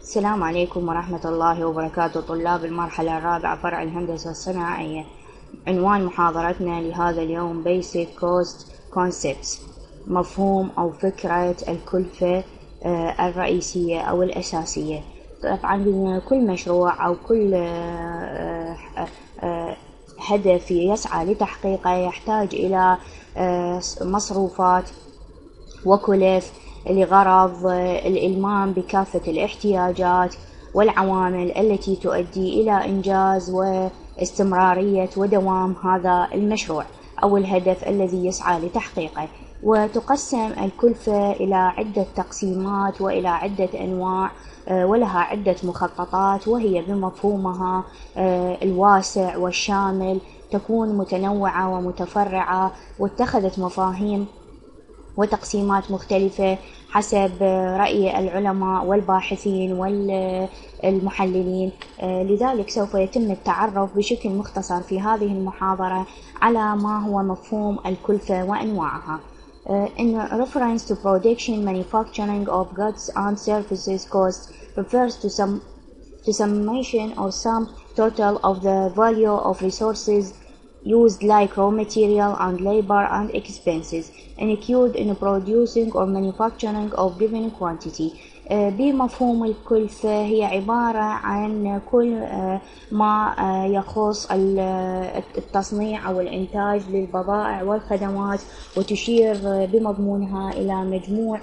السلام عليكم ورحمة الله وبركاته طلاب المرحلة الرابعة فرع الهندسة الصناعية. عنوان محاضرتنا لهذا اليوم Basic Cost Concepts، مفهوم أو فكرة الكلفة الرئيسية أو الأساسية. طبعا كل مشروع أو كل هدف يسعى لتحقيقه يحتاج إلى مصروفات وكلف لغرض الإلمام بكافة الاحتياجات والعوامل التي تؤدي إلى إنجاز واستمرارية ودوام هذا المشروع أو الهدف الذي يسعى لتحقيقه. وتقسم الكلفة إلى عدة تقسيمات وإلى عدة أنواع ولها عدة مخططات، وهي بمفهومها الواسع والشامل تكون متنوعة ومتفرعة، واتخذت مفاهيم وتقسيمات مختلفة حسب رأي العلماء والباحثين والمحللين. لذلك سوف يتم التعرف بشكل مختصر في هذه المحاضرة على ما هو مفهوم الكلفة وأنواعها. In reference to production, manufacturing of goods and services cost refers to summation or sum total of the value of resources used like raw material and labor and expenses incurred in producing or manufacturing of given quantity. بمفهوم الكلفة هي عبارة عن كل ما يخص التصنيع أو الإنتاج للبضائع والخدمات، وتشير بمضمونها إلى مجموع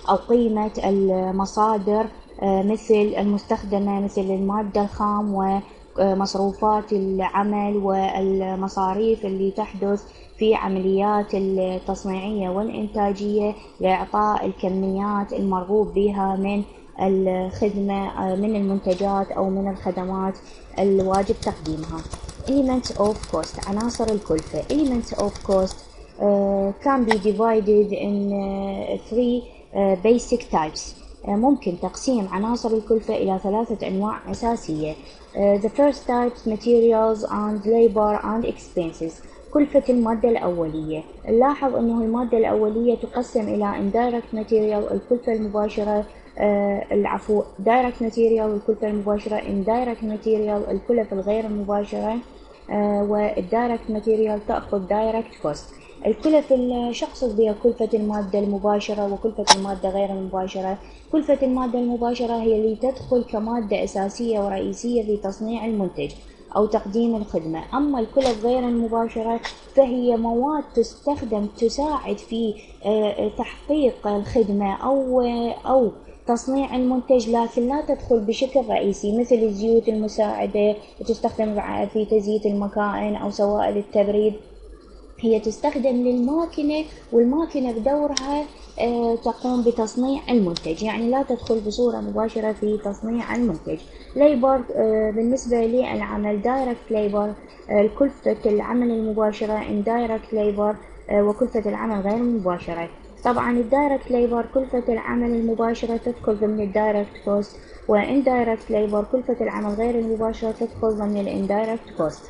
أو قيمة المصادر مثل المستخدمة، مثل المادة الخام ومصروفات العمل والمصاريف اللي تحدث في عمليات التصنيعية والإنتاجية لإعطاء الكميات المرغوب بها من الخدمة، من المنتجات أو من الخدمات الواجب تقديمها. Elements of cost، عناصر الكلفة. Elements of cost can be divided in three basic types. ممكن تقسيم عناصر الكلفة إلى ثلاثة أنواع أساسية. The first type materials and labor and expenses. كلفة المادة الأولية. نلاحظ أنه المادة الأولية تقسم إلى indirect material الكلفة المباشرة، direct material الكلفة المباشرة، indirect material الكلف الغير المباشرة، والdirect material تأخذ direct cost. الكلف شو أقصد بها؟ كلفة المادة المباشرة وكلفة المادة غير المباشرة. كلفة المادة المباشرة هي اللي تدخل كمادة أساسية ورئيسية في تصنيع المنتج أو تقديم الخدمة. أما الكلف غير المباشرة فهي مواد تستخدم تساعد في تحقيق الخدمة أو تصنيع المنتج، لكن لا تدخل بشكل رئيسي، مثل الزيوت المساعدة وتستخدم في تزييت المكائن أو سوائل التبريد. هي تستخدم للماكينة، والماكينة بدورها تقوم بتصنيع المنتج، يعني لا تدخل بصورة مباشرة في تصنيع المنتج. labor بالنسبة للعمل direct labor كلفة العمل المباشرة، indirect labor وكلفة العمل غير المباشرة. طبعا الدايركت ليبر كلفة العمل المباشرة تدخل ضمن الدايركت كوست، واندايركت ليبر كلفة العمل غير المباشرة تدخل ضمن الاندايركت كوست.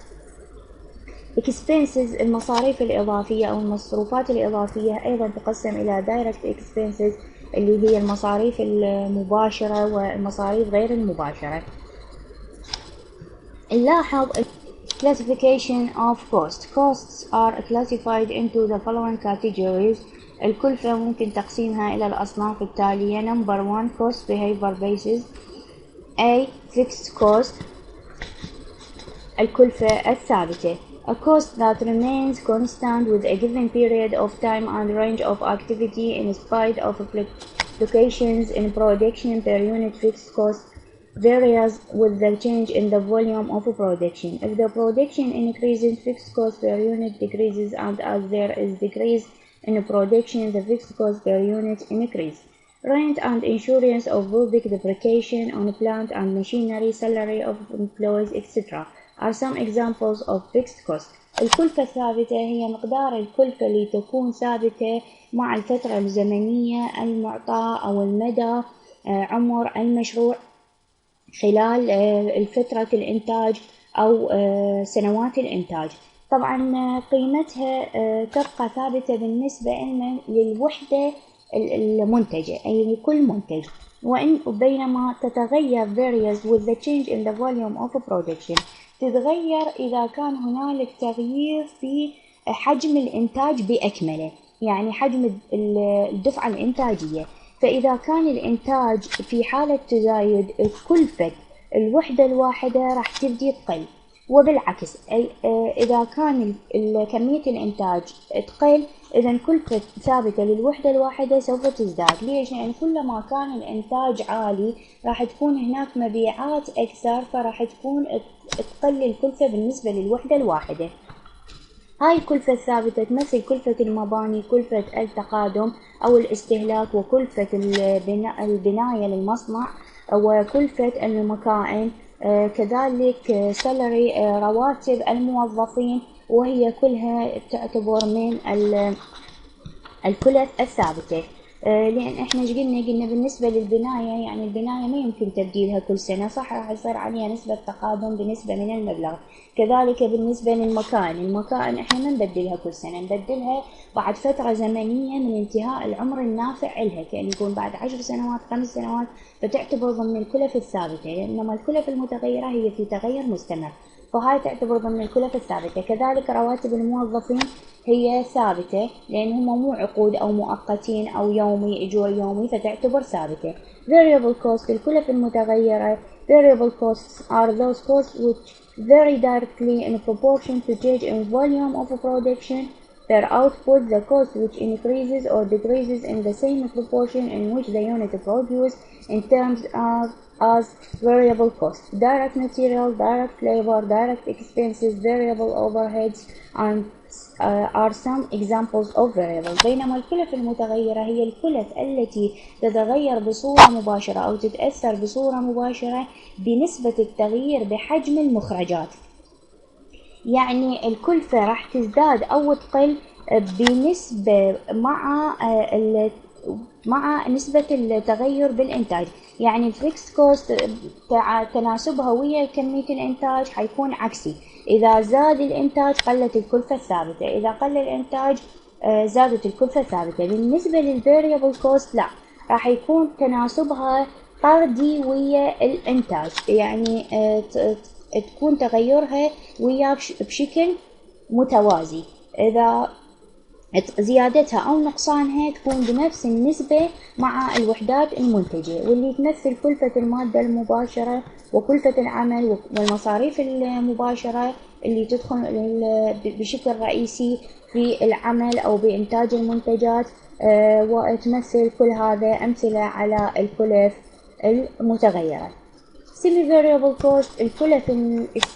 expenses المصاريف الإضافية أو المصروفات الإضافية أيضا تقسم إلى direct expenses اللي هي المصاريف المباشرة والمصاريف غير المباشرة. نلاحظ classification of cost. Costs are classified into the following categories. الكلفة ممكن تقسيمها إلى الأصناف التالية. Number 1 cost behavior basis. A fixed cost الكلفة الثابتة. A cost that remains constant with a given period of time and range of activity in spite of fluctuations in production per unit. Fixed cost varies with the change in the volume of production. If the production increases, fixed cost per unit decreases, and as there is decrease in production, the fixed cost per unit increases. Rent and insurance of building, depreciation on plant and machinery, salary of employees, etc. are some examples of fixed cost. الكلفة الثابتة هي مقدار الكلفة اللي تكون ثابتة مع الفترة الزمنية المعطاة أو المدى عمر المشروع خلال الفترة الإنتاج أو سنوات الإنتاج. طبعا قيمتها تبقى ثابتة بالنسبة للوحدة المنتجة، أي كل منتج. بينما تتغير varies with the change in the volume of production، تتغير إذا كان هنالك تغيير في حجم الإنتاج بأكمله، يعني حجم الدفعة الإنتاجية. فإذا كان الإنتاج في حالة تزايد، كلفة الوحدة الواحدة راح تبدي تقل، وبالعكس أي إذا كان كمية الإنتاج تقل، إذا كلفة ثابتة للوحدة الواحدة سوف تزداد. ليش؟ يعني كلما كان الإنتاج عالي راح تكون هناك مبيعات أكثر، فراح تكون تقل الكلفة بالنسبة للوحدة الواحدة. هاي الكلفة الثابتة تمثل كلفة المباني، كلفة التقادم أو الاستهلاك، وكلفة البناية للمصنع، وكلفة المكائن، كذلك سالري رواتب الموظفين، وهي كلها تعتبر من الكلف الثابتة. لأن إحنا قلنا بالنسبة للبناية، يعني البناية ما يمكن تبديلها كل سنة، صح راح يصير عليها نسبة تقادم بنسبة من المبلغ. كذلك بالنسبة المكائن إحنا ما نبدلها كل سنة، نبدلها بعد فترة زمنية من انتهاء العمر النافع لها، كأن يكون بعد 10 سنوات 5 سنوات، فتعتبر ضمن الكلف الثابتة. إنما الكلف المتغيرة هي في تغير مستمر، فهاي تعتبر ضمن الكلف الثابتة. كذلك رواتب الموظفين هي ثابتة، لأن هم مو عقود أو مؤقتين أو يومي أجور يومي، فتعتبر ثابتة. variable cost الكلف المتغيرة. variable costs are those costs which vary directly in proportion to change in volume of production. Per output, the cost which increases or decreases in the same proportion in which the unit produced in terms of as variable cost. Direct material, direct labor, direct expenses, variable overheads and are some examples of variable. بينما الكلف المتغيرة هي الكلف التي تتغير بصورة مباشرة أو تتأثر بصورة مباشرة بنسبة التغيير بحجم المخرجات. يعني الكلفة راح تزداد أو تقل بنسبة مع نسبة التغير بالإنتاج. يعني الفيكس كوست تناسبها ويا كمية الإنتاج حيكون عكسي، إذا زاد الإنتاج قلت الكلفة الثابتة، إذا قل الإنتاج زادت الكلفة الثابتة. بالنسبة للفاريبل كوست لا، راح يكون تناسبها طردي ويا الإنتاج، يعني تكون تغيرها وياه بشكل متوازي، إذا زيادتها أو نقصانها تكون بنفس النسبة مع الوحدات المنتجة، واللي تمثل كلفة المادة المباشرة وكلفة العمل والمصاريف المباشرة اللي تدخل بشكل رئيسي في العمل أو بإنتاج المنتجات. وتمثل كل هذا أمثلة على الكلف المتغيرة. semi-variable cost الكلف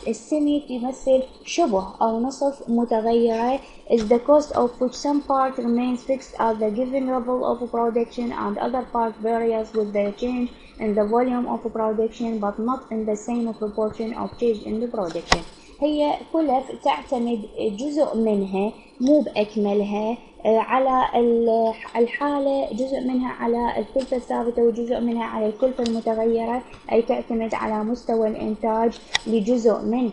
السمي تمثل شبه أو نصف متغيرة is the cost of which some part remains fixed at the given level of production and other part varies with the change in the volume of production but not in the same proportion of change in the production. هي كلف تعتمد جزء منها مو بأكملها على الحالة، جزء منها على الكلفة الثابتة وجزء منها على الكلفة المتغيرة، أي تعتمد على مستوى الإنتاج لجزء من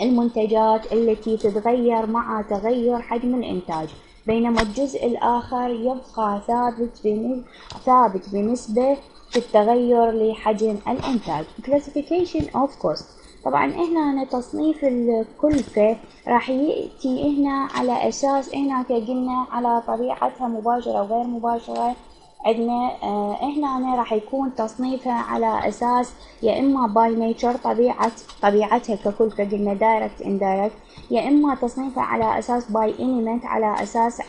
المنتجات التي تتغير مع تغير حجم الإنتاج، بينما الجزء الآخر يبقى ثابت بنسبة التغير لحجم الإنتاج. Classification of cost طبعا هنا تصنيف الكلفة راح يأتي هنا على أساس هنا قلنا على طبيعتها مباشرة وغير مباشرة. عندنا هنا راح يكون تصنيفها على أساس يا إما by nature طبيعتها ككلفة، قلنا direct indirect، يا إما تصنيفها على أساس by element على أساس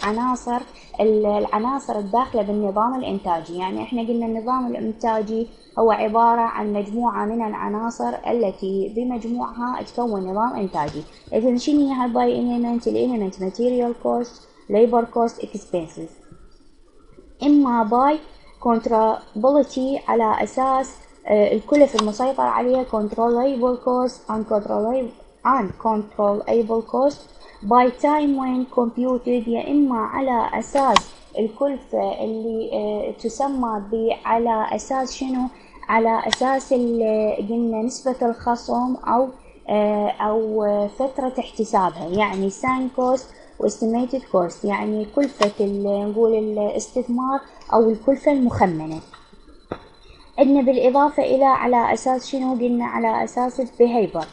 العناصر الداخلة بالنظام الإنتاجي. يعني إحنا قلنا النظام الإنتاجي هو عبارة عن مجموعة من العناصر التي بمجموعها تكون نظام إنتاجي. إذن شنو هي by element؟ element material cost, labor cost, expenses. إما by controllability على أساس الكلف المسيطر عليها controllable cost uncontrollable cost by time when computed، يا إما على أساس الكلفة اللي تسمى على أساس شنو؟ على أساس قلنا نسبة الخصم أو فترة احتسابها، يعني sunk cost واستيميتد كوست يعني كلفة نقول الاستثمار أو الكلفة المخمنة. عندنا بالإضافة إلى على أساس شنو قلنا على أساس البيهيفر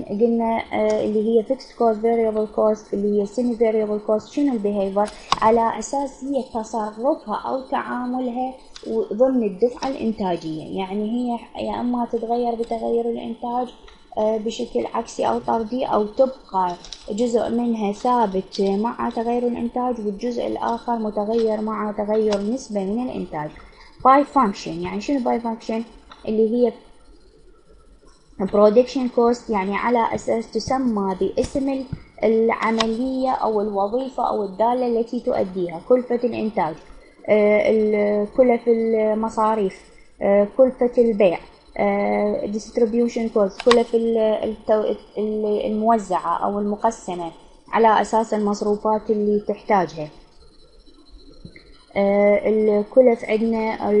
قلنا اللي هي fixed cost variable cost اللي هي semi variable cost. شنو البيهيفر؟ على أساس هي تصرفها أو تعاملها ضمن الدفعة الإنتاجية، يعني هي يا إما تتغير بتغير الإنتاج بشكل عكسي أو طردي، أو تبقى جزء منها ثابت مع تغير الإنتاج والجزء الآخر متغير مع تغير نسبة من الإنتاج. باي فانكشن يعني شنو باي فانكشن؟ اللي هي production cost يعني على أساس تسمى باسم العملية أو الوظيفة أو الدالة التي تؤديها. كلفة الإنتاج، كلف المصاريف، كلفة البيع، distribution cost كلف الموزعة أو المقسمة على أساس المصروفات اللي تحتاجها. الكلف عندنا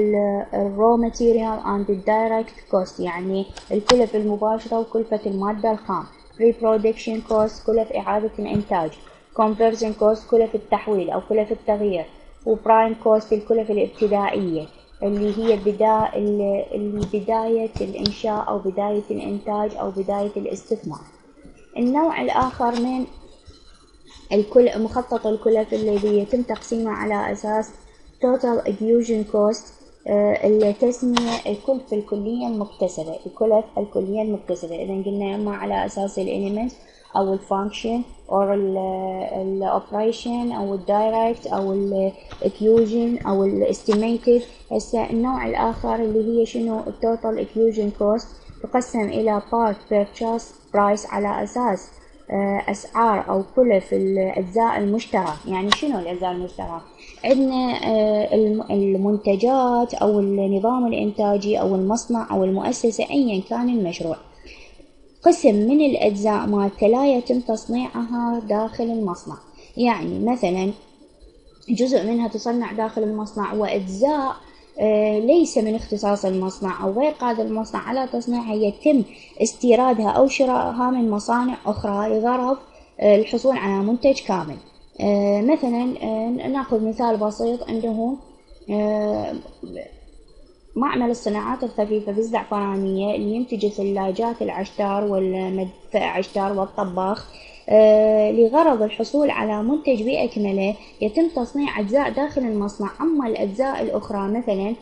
الرو ماتيريال اند الدايركت كوست يعني الكلف المباشرة وكلفة المادة الخام. بري برودكشن كوست كلف إعادة الإنتاج. conversion كوست كلف التحويل أو كلف التغيير. وبرايم كوست الكلف الابتدائية اللي هي بداية الإنشاء أو بداية الإنتاج أو بداية الاستثمار. النوع الآخر من مخطط الكلف الذي يتم تقسيمه على أساس total execution cost التسمية الكلفة الكلية المكتسبة. الكلف الكلية المكتسبة إذا قلنا إما على أساس الإليمنت أو الفانكشن أو الأوبريشن أو الدايركت أو الإكيوجن أو الإستيميتد. هسه النوع الآخر اللي هي شنو التوتال إكيوجن كوست تقسم إلى part purchase price على أساس أسعار أو كلف الأجزاء المشترى. يعني شنو الأجزاء المشترى؟ عندنا المنتجات أو النظام الإنتاجي أو المصنع أو المؤسسة أيا كان المشروع، قسم من الأجزاء مالته لا يتم تصنيعها داخل المصنع. يعني مثلا جزء منها تصنع داخل المصنع وأجزاء ليس من اختصاص المصنع أو غير قادر المصنع على تصنيعها يتم استيرادها أو شرائها من مصانع أخرى لغرض الحصول على منتج كامل. مثلا نأخذ مثال بسيط، عنده معمل الصناعات الخفيفة بالزعفرانية اللي ينتج ثلاجات العشتار والمدفأ عشتار والطباخ لغرض الحصول على منتج بأكمله يتم تصنيع أجزاء داخل المصنع. أما الأجزاء الأخرى مثلا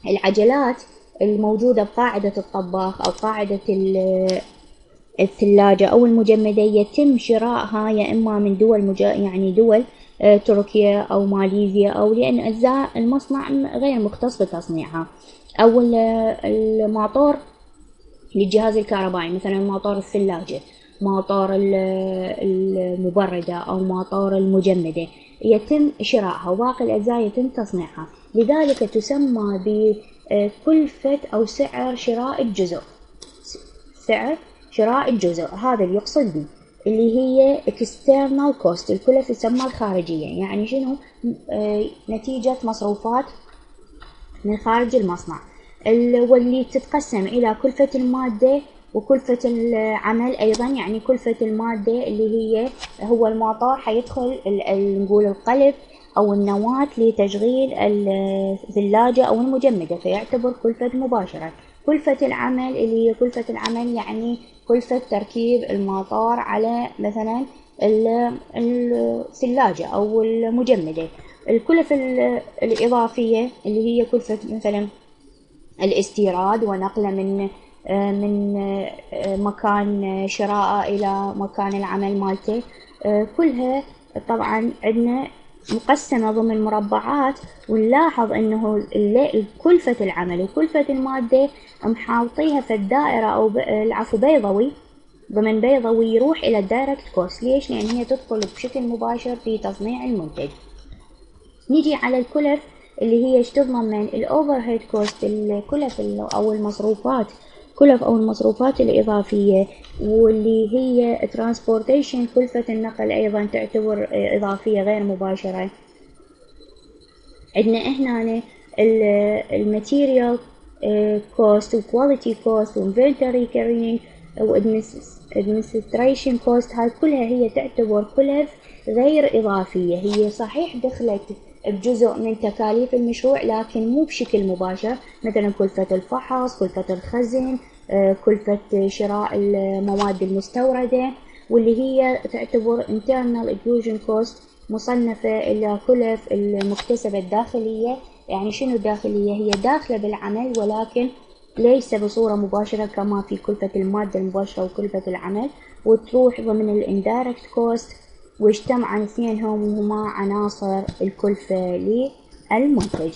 العجلات الموجودة بقاعدة الطباخ أو قاعدة الثلاجة أو المجمدة يتم شرائها يا إما من دول يعني دول تركيا أو ماليزيا، أو لأن أجزاء المصنع غير مختص بتصنيعها. أو الماطور للجهاز الكهربائي مثلا ماطور الثلاجة، ماطور المبردة أو ماطور المجمدة يتم شرائها وباقي الأجزاء يتم تصنيعها. لذلك تسمى بكلفة أو سعر شراء الجزء. سعر شراء الجزء هذا اللي يقصد به اللي هي external cost الكلف تسمى الخارجية. يعني شنو؟ نتيجة مصروفات من خارج المصنع، واللي تتقسم إلى كلفة المادة وكلفة العمل أيضا. يعني كلفة المادة اللي هو الموتور حيدخل نقول القلب أو النواة لتشغيل الثلاجة أو المجمدة فيعتبر كلفة مباشرة. كلفة العمل اللي هي كلفة العمل يعني كلفة تركيب الموتور على مثلا الثلاجة أو المجمدة. الكلف الإضافية اللي هي كلفة مثلا الاستيراد ونقله من مكان شراء إلى مكان العمل مالته. كلها طبعا عندنا مقسمة ضمن مربعات، ونلاحظ انه كلفة العمل وكلفة المادة محاوطيها في الدائرة او العفو بيضوي ضمن بيضوي يروح الى الدايركت كوست. ليش؟ لان هي تدخل بشكل مباشر في تصنيع المنتج. نيجي على الكلف اللي هي تضمن الاوفر هيد كوست الكلف او المصروفات كلف أو المصروفات الإضافية، واللي هي ترانسبورتيشن كلفة النقل أيضا تعتبر إضافية غير مباشرة. عندنا هنا الماتيريال كوست وكواليتي كوست وانفنتوري كارينج administration cost، هاي كلها هي تعتبر كلف غير إضافية. هي صحيح دخلت بجزء من تكاليف المشروع لكن مو بشكل مباشر، مثلا كلفة الفحص، كلفة الخزن، كلفة شراء المواد المستوردة، واللي هي تعتبر internal inclusion cost، مصنفة إلى كلف المكتسبة الداخلية. يعني شنو الداخلية؟ هي داخلة بالعمل ولكن ليس بصورة مباشرة كما في كلفة المادة المباشرة وكلفة العمل، وتروح ضمن الاندايركت كوست، واجتمعا اثنينهم وهما عناصر الكلفة للمنتج.